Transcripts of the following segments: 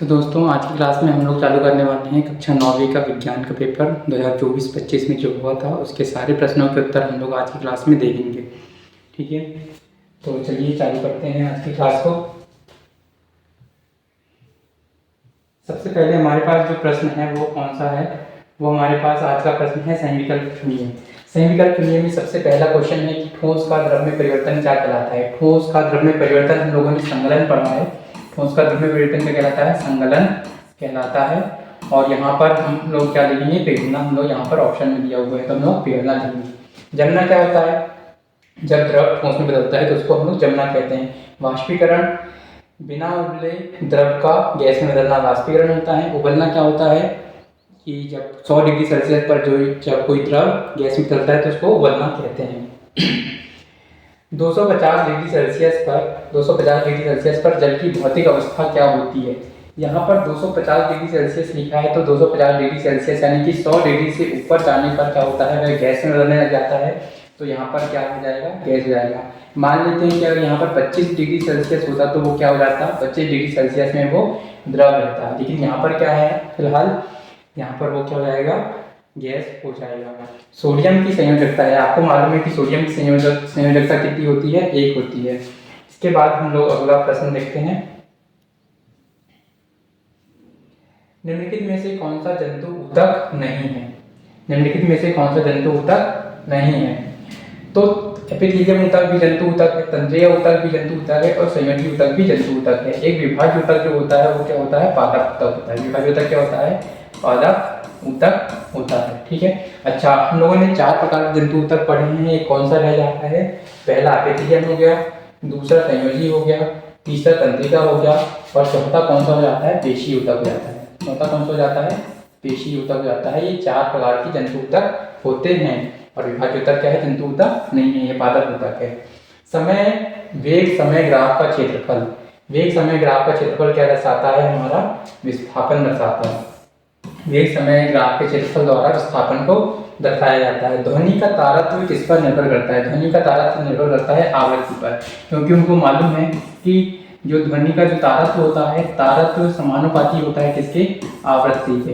तो दोस्तों आज की क्लास में हम लोग चालू करने वाले हैं कक्षा 9वीं का विज्ञान का पेपर 2024-25 में जो हुआ था उसके सारे प्रश्नों के उत्तर हम लोग आज की क्लास में देखेंगे। ठीक है, तो चलिए चालू करते हैं आज की क्लास को। सबसे पहले हमारे पास जो प्रश्न है वो कौन सा है, वो हमारे पास आज का प्रश्न है संविकल्प चुनिए। संविकल्प चुनिए में सबसे पहला क्वेश्चन है कि ठोस का द्रव में परिवर्तन क्या कहलाता है। ठोस का द्रव में परिवर्तन हम लोगों ने संगलन पढ़ा है। ठोस का द्रव में परिवर्तन क्या कहलाता है, संगलन कहलाता है। और यहाँ पर हम लोग क्या लिखेंगे, पिघलना। हम लोग यहाँ पर ऑप्शन में दिया हुआ है तो हम लोग पिघलना लिखेंगे। जमना क्या होता है, जब द्रव ठोस में बदलता है तो उसको हम लोग जमना कहते हैं। वाष्पीकरण, बिना उबले द्रव का गैस में बदलना वाष्पीकरण होता है। उबलना क्या होता है कि जब 100 डिग्री सेल्सियस पर जब कोई द्रव गैस में बदलता है तो उसको उबलना कहते हैं। 250 डिग्री सेल्सियस पर जल की भौतिक अवस्था क्या होती है। यहाँ पर 250 डिग्री सेल्सियस लिखा है तो 250 डिग्री सेल्सियस यानी कि 100 डिग्री से ऊपर जाने पर क्या होता है, वह गैस में बदलने लग जाता है। तो यहाँ पर क्या हो जाएगा, गैस हो जाएगा। मान लेते हैं कि अगर यहाँ पर 25 डिग्री सेल्सियस होता तो वो क्या हो जाता, 25 डिग्री सेल्सियस में वो द्रव रहता है। लेकिन यहाँ पर क्या है, फिलहाल यहाँ पर वो क्या हो जाएगा, गैस हो जाएगा। सोडियम की संयोजकता है, आपको मालूम है कि सोडियम की संयोजकता कितनी होती है, 1 होती है। इसके बाद हम लोग अगला प्रश्न देखते हैं। निम्नलिखित में से कौन सा जंतु ऊतक नहीं है। निम्नलिखित में से कौन सा जंतु ऊतक नहीं है। तो एपिथेलियम ऊतक भी जंतु ऊतक है, तंत्रीय ऊतक भी जंतु ऊतक है और संयोजी ऊतक भी जंतु ऊतक है। एक विभाज्य ऊतक जो होता है वो क्या होता है, पादप ऊतक होता है। विभाज्य ऊतक क्या होता है, पादप ऊतक होता है। ठीक है, अच्छा हम लोगों ने 4 प्रकार के जंतु ऊतक पढ़े हैं। एक कौन सा रह जाता है, पहला एपिथेलियम हो गया, दूसरा संयोजी हो गया, तीसरा तंत्रिका हो गया और चौथा कौन सा हो जाता है, पेशी ऊतक हो जाता है। चौथा कौन सा हो जाता है, पेशी ऊतक हो जाता है। ये 4 प्रकार की जंतु ऊतक होते हैं और विभाज्य ऊतक क्या है, जंतु ऊतक नहीं है, ये पादप ऊतक है। समय, वेग समय ग्राफ का क्षेत्रफल। वेग समय ग्राफ का क्षेत्रफल क्या दर्शाता है, हमारा विस्थापन दर्शाता है। वेग समय ग्राफ के क्षेत्रफल द्वारा विस्थापन को दर्शाया जाता है। ध्वनि का तारत्व किस पर निर्भर करता है। ध्वनि का तारत्व निर्भर करता है आवृत्ति पर, क्योंकि उनको मालूम है कि जो ध्वनि का जो तारत्व होता है, तारत्व समानुपाती होता है किसके, आवृत्ति के।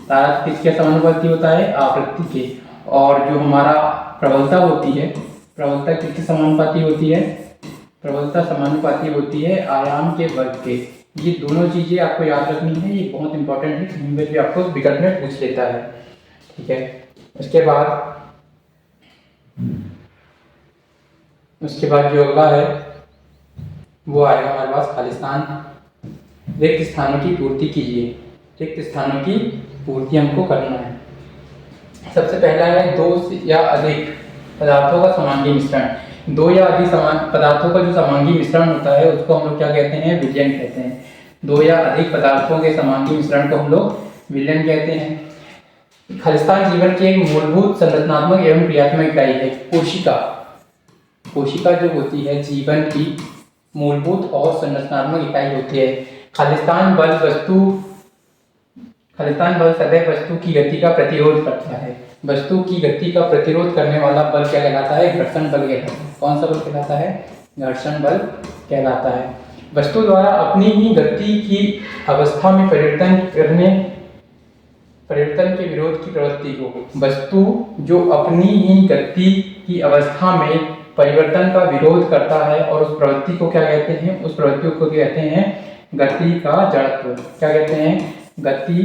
तारत्व किसके समानुपाती होता है, आवृत्ति के। और जो हमारा प्रबलता होती है, प्रबलता किसके समानुपाती होती है, प्रबलता समानुपाती होती है आयाम के वर्ग के। ये दोनों चीजें आपको याद रखनी है, ये बहुत इंपॉर्टेंट है, कहीं पर भी आपको विकल्प में पूछ लेता है। ठीक है, उसके बाद जो अगला है वो आएगा हमारे पास खालिस्तान। रिक्त स्थानों की पूर्ति कीजिए। रिक्त स्थानों की पूर्ति हमको करना है। सबसे पहला है 2 या अधिक पदार्थों का समांगी मिश्रण। 2 या अधिक पदार्थों का जो समांगी मिश्रण होता है उसको हम लोग क्या कहते हैं, विलयन कहते हैं। 2 या अधिक पदार्थों के समांगी मिश्रण को हम लोग विलयन कहते हैं। खालिस्तान जीवन की एक मूलभूत संरचनात्मक एवं क्रियात्मक इकाई है। कोशिका, कोशिका जो होती है जीवन की मूलभूत और संरचनात्मक इकाई होती है। खालिस्तान बल सदैव वस्तु की गति का प्रतिरोध करता है। वस्तु की गति का प्रतिरोध करने वाला बल क्या कहलाता है, घर्षण बल कहलाता है। कौन सा बल कहलाता है, घर्षण बल कहलाता है। वस्तु द्वारा अपनी ही गति की अवस्था में परिवर्तन के विरोध की प्रवृत्ति को, वस्तु जो अपनी ही गति की अवस्था में परिवर्तन का विरोध करता है और उस प्रवृत्ति को क्या कहते हैं, उस प्रवृत्ति को कहते हैं गति का जड़त्व। क्या कहते हैं, गति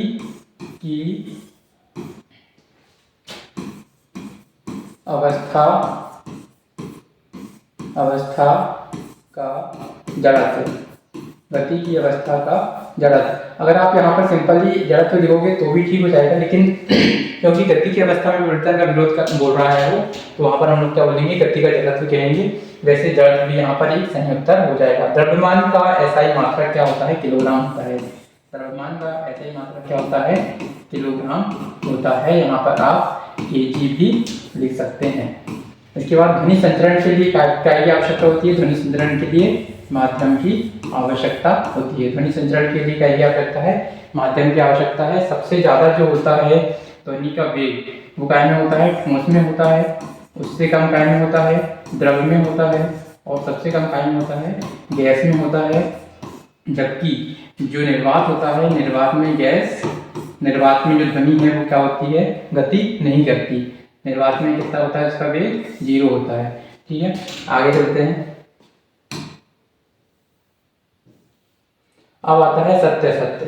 की अवस्था का जड़त्व। गति की अवस्था का जड़त्व। अगर आप यहाँ पर सिंपली जड़त्व लिखोगे तो भी ठीक हो जाएगा, लेकिन क्योंकि गति की अवस्था में परिवर्तन का विरोध बोल रहा है वो, तो वहाँ पर हम लोग क्या बोलेंगे, गति का जड़त्व कहेंगे। वैसे जड़त्व भी यहाँ पर एक सही उत्तर हो जाएगा। द्रव्यमान का एसआई मात्रक क्या होता है, किलोग्राम होता है। द्रव्यमान का एसआई मात्रक क्या होता है, किलोग्राम होता है। यहाँ पर आप केजी भी लिख सकते हैं। इसके बाद ध्वनि संचरण के लिए क्या की आवश्यकता होती है, ध्वनि संचरण के लिए माध्यम की आवश्यकता होती है। ध्वनि संचरण के लिए क्या की आवश्यकता है, माध्यम की आवश्यकता है। सबसे ज्यादा जो होता है ध्वनि का वेग, वो काय में होता है, ठोस में होता है। उससे कम काय में होता है, द्रव में होता है। और सबसे कम काय में होता है, गैस में होता है। जबकि जो निर्वात होता है, निर्वात में गैस, निर्वात में जो ध्वनि है वो क्या होती है, गति नहीं करती। निर्वात में कितना होता है, उसका वेग 0 होता है। ठीक है, आगे चलते हैं। अब आता है सत्य सत्य।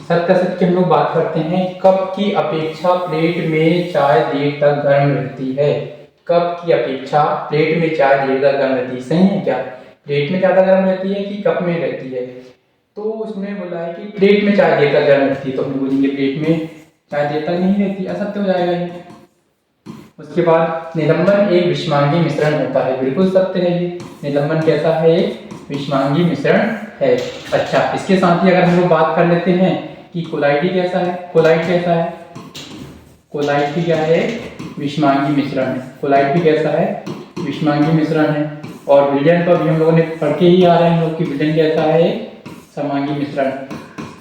सत्य सत्य की हम लोग बात करते हैं, कप की अपेक्षा प्लेट में चाय देर तक गर्म रहती है। कप की अपेक्षा प्लेट में चाय देर तक गर्म रहती है, सही है क्या? प्लेट में ज़्यादा गर्म रहती है कि कप में रहती है? तो उसने बोला है कि प्लेट में चाय देर तक गर्म रहती है, तो हम बोलेंगे प्लेट में चाय देर तक नहीं रहती, असत्य हो जाएगा ये। उसके बाद निलंबन एक विषमांगी मिश्रण होता है, बिल्कुल सत्य है ये। निलंबन कैसा है, एक विषमांगी मिश्रण है। अच्छा, इसके साथ ही अगर हम लोग बात कर लेते हैं कि कोलाइडी कैसा है, कोलाइड कैसा है, कोलाइड भी क्या है, विषमांगी मिश्रण है। कोलाइड भी कैसा है, विषमांगी मिश्रण है। और विलयन तो अभी हम लोगों ने पढ़ के ही आ रहे हैं लोग कि विलयन कैसा है, समांगी मिश्रण।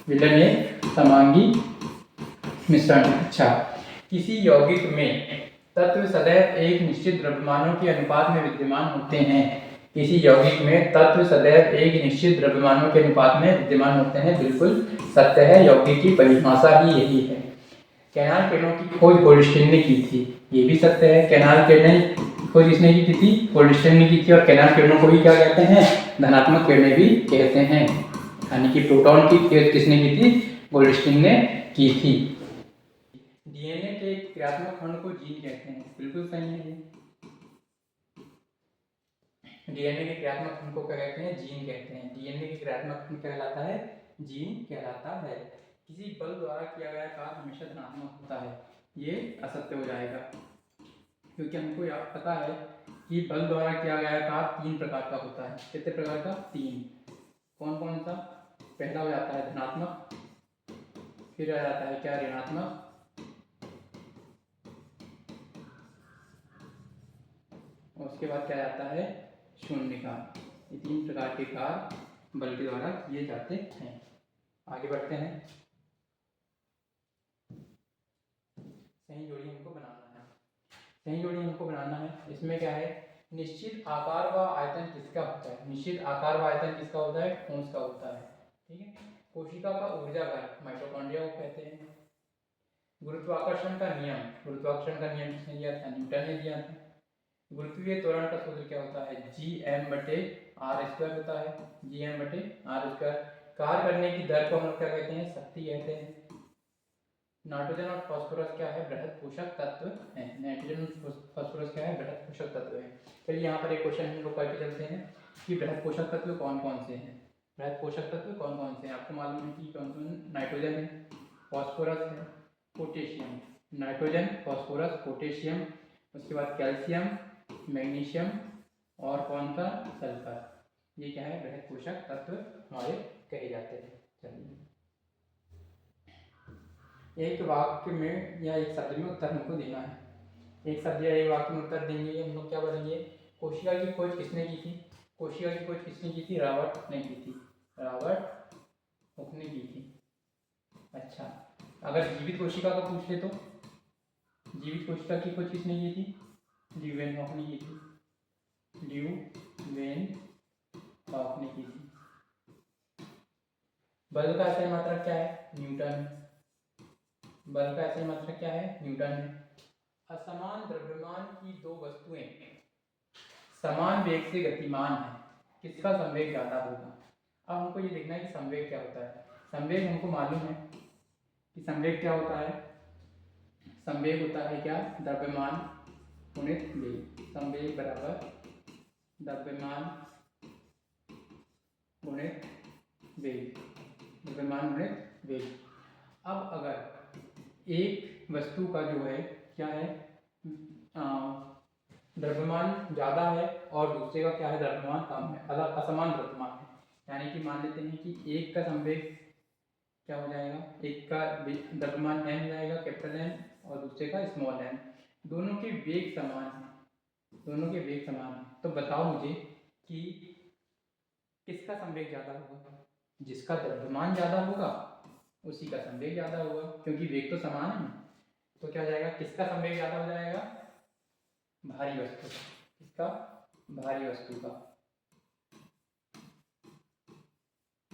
विलयन एक समांगी मिश्रण। अच्छा, किसी यौगिक में तत्व सदैव एक निश्चित द्रव्यमानों के अनुपात में विद्यमान होते हैं। किसी यौगिक में तत्व सदैव एक निश्चित द्रव्यमानों के अनुपात में विद्यमान होते हैं, बिल्कुल सत्य है। यौगिक की परिभाषा ही यही है। कैनाल किरणों की खोज गोल्डस्टीन ने की थी, ये भी सत्य है। कैनाल किरणें की खोज किसने की थी, गोल्डस्टीन ने की थी। और कैनाल किरणों को भी क्या कहते हैं, धनात्मक किरणें भी कहते हैं। यानी कि प्रोटॉन की खोज किसने की थी, गोल्डस्टीन ने की थी। डीएनए के क्रियात्मक खंड को जीन कहते हैं, बिल्कुल सही है ये। डीएनए के क्रियात्मक खंड को क्या कहते हैं, जीन कहते हैं। डीएनए के क्रियात्मक खंड कहलाता है, जीन कहलाता है। किसी बल द्वारा किया गया कार्य हमेशा धनात्मक होता है, ये असत्य हो जाएगा। क्योंकि हमको याद पता है कि बल द्वारा किया गया कार्य 3 प्रकार का होता है। कितने प्रकार का, 3। कौन कौन सा? पहला हो जाता है धनात्मक, फिर आ जाता है क्या, ऋणात्मक, और उसके बाद क्या आता है, शून्य का। ये 3 प्रकार के कार्य बल के द्वारा किए जाते हैं। आगे बढ़ते हैं। सही जोड़ी हमको बनाना है, सही जोड़ी हमको बनाना है। इसमें क्या है, निश्चित आकार व आयतन किसका होता है, निश्चित आकार व आयतन किसका होता है, ठोस का होता है। ठीक है, कोशिका का ऊर्जा घर माइटोकॉन्ड्रिया को कहते हैं। गुरुत्वाकर्षण का नियम, गुरुत्वाकर्षण का नियम किसने दिया था, न्यूटन ने दिया था। गुरुत्वीय त्वरण का सूत्र क्या होता है, Gm/r² होता है, Gm/r²। कार्य करने की दर को हम लोग क्या कहते हैं, शक्ति कहते हैं। नाइट्रोजन और फास्फोरस क्या है, बृहद पोषक तत्व है। नाइट्रोजन और फास्फोरस क्या है, बृहद पोषक तत्व है। चलिए यहाँ पर एक क्वेश्चन हम लोग करके चलते हैं कि बृहद पोषक तत्व कौन कौन से हैं। बृहद पोषक तत्व कौन कौन से हैं, आपको मालूम है कि कौन कौन, नाइट्रोजन है, फास्फोरस है, पोटेशियम। नाइट्रोजन, फास्फोरस, पोटेशियम, उसके बाद कैल्शियम, मैग्नीशियम और कौन सा, सल्फर। ये क्या है, बृहद पोषक तत्व हमारे कहे जाते हैं। चलिए, एक वाक्य में या एक शब्द में उत्तर हमको देना है। एक शब्द या एक वाक्य में उत्तर देंगे, हम लोग क्या बोलेंगे, कोशिका की खोज किसने की थी, कोशिका की खोज किसने की थी, रॉबर्ट ने की थी, रॉबर्ट हुक ने की थी। अच्छा, अगर जीवित कोशिका का पूछ ले तो, जीवित कोशिका की खोज किसने की थी, ल्यूवेन हॉक ने की थी, ल्यूवेन हॉक ने की थी। बल का सही मात्रक क्या है, न्यूटन। बल का सही मात्रक क्या है, न्यूटन है। असमान द्रव्यमान की दो वस्तुएं समान वेग से गतिमान है, किसका संवेग ज्यादा होगा। अब हमको ये देखना है कि संवेग क्या होता है। संवेग हमको मालूम है कि संवेग क्या होता है, संवेग होता है क्या, द्रव्यमान गुणित वेग। संवेग बराबर द्रव्यमान गुणित वेग, द्रव्यमान गुणित वेग। अब अगर एक वस्तु का जो है क्या है, द्रव्यमान ज़्यादा है और दूसरे का क्या है, द्रव्यमान कम है, अलग असमान द्रव्यमान है। यानी कि मान लेते हैं कि एक का संवेग क्या हो जाएगा, एक का द्रव्यमान m जाएगा, कैपिटल M, और दूसरे का स्मॉल m। दोनों के वेग समान है, दोनों के वेग समान है। तो बताओ मुझे कि किसका संवेग ज़्यादा होगा। जिसका द्रव्यमान ज़्यादा होगा उसी का संवेग ज़्यादा होगा, क्योंकि वेग तो समान है। तो क्या हो जाएगा, किसका संवेग ज़्यादा हो जाएगा, भारी वस्तु का। किसका, भारी वस्तु का।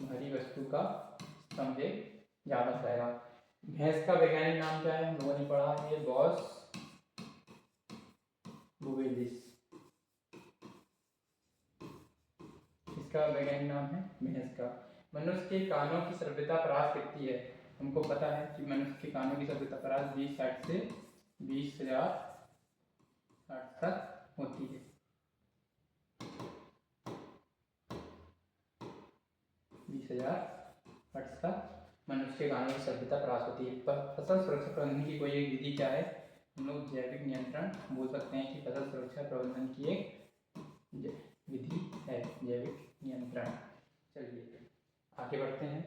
भारी वस्तु का संवेग ज़्यादा फैला। भैंस का वैज्ञानिक नाम क्या है, हम लोगों ने पढ़ा है, बॉस बुवेलिस, इसका वैज्ञानिक नाम है भैंस का। मनुष्य के कानों की श्रव्यता परास कितनी है, हमको पता है कि मनुष्य के कानों की श्रव्यता परास 20 से 20,000 हर्ट्ज तक होती है। 20,000 हर्ट्ज तक मनुष्य के कानों की श्रव्यता परास होती है। फसल सुरक्षा प्रबंधन की कोई एक विधि क्या है, हम लोग जैविक नियंत्रण बोल सकते हैं कि फसल सुरक्षा प्रबंधन की एक विधि है जैविक नियंत्रण। चलिए आगे बढ़ते हैं।